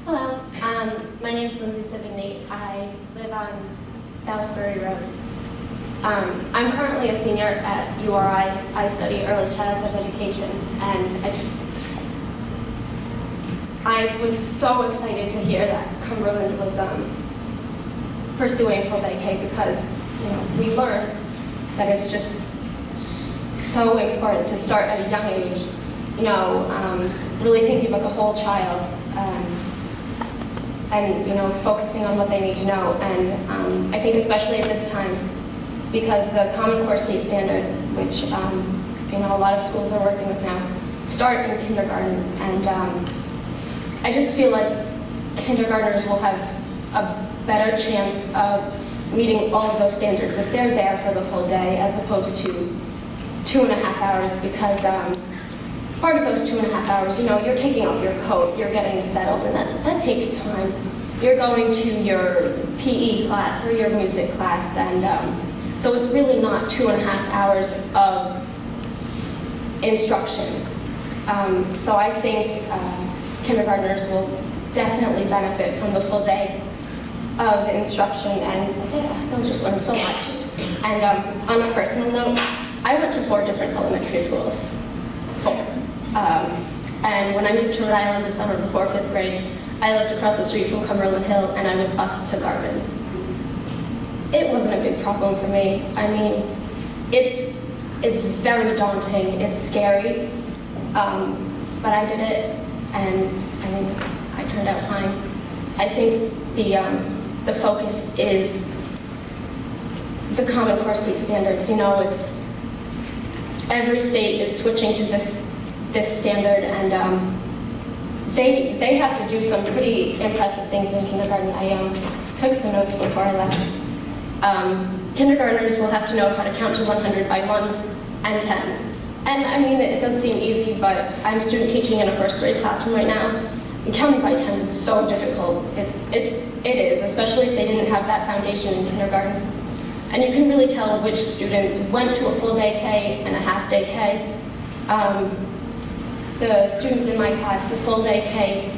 Hello, my name is Lindsay Savigne. I live on Southbury Road. I'm currently a senior at URI. I study early childhood education, and I was so excited to hear that Cumberland was pursuing full-day K because we learned that it's just so important to start at a young age. Really thinking about the whole child. And focusing on what they need to know. And I think especially at this time, because the Common Core state standards, which a lot of schools are working with now, start in kindergarten. And I just feel like kindergartners will have a better chance of meeting all of those standards if they're there for the full day, as opposed to 2.5 hours, because part of those 2.5 hours, you're taking off your coat, you're getting settled, and that takes time. You're going to your PE class or your music class, and so it's really not 2.5 hours of instruction. So I think kindergartners will definitely benefit from the full day of instruction, and they'll just learn so much. And on a personal note, I went to 4 different elementary schools. 4. And when I moved to Rhode Island the summer before 5th grade, I lived across the street from Cumberland Hill, and I was bused to Garvin. It wasn't a big problem for me. I mean, it's very daunting, it's scary, but I did it, and I turned out fine. I think the focus is the Common Core state standards. It's every state is switching to this standard, and they have to do some pretty impressive things in kindergarten. I took some notes before I left. Kindergartners will have to know how to count to 100 by 1s and 10s. And I mean, it does seem easy, but I'm student teaching in a 1st grade classroom right now, and counting by 10s is so difficult. It is, especially if they didn't have that foundation in kindergarten. And you can really tell which students went to a full-day K and a half-day K. The students in my class, the full-day K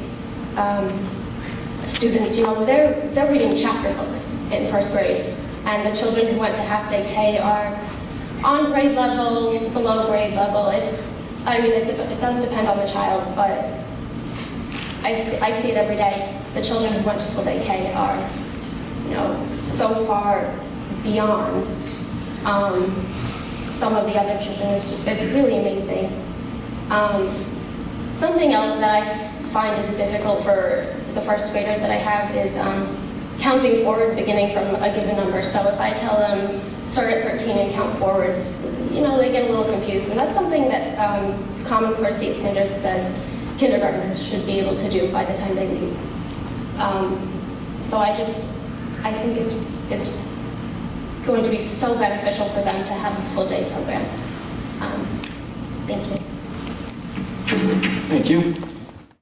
students, they're reading chapter books in 1st grade. And the children who went to half-day K are on grade level, below grade level. It does depend on the child, but I see it every day. The children who went to full-day K are, so far beyond some of the other children. It's really amazing. Something else that I find is difficult for the 1st graders that I have is counting forward, beginning from a given number. So if I tell them start at 13 and count forwards, they get a little confused. And that's something that Common Core state standards says kindergartners should be able to do by the time they leave. So I think it's going to be so beneficial for them to have a full-day program. Thank you. Thank you.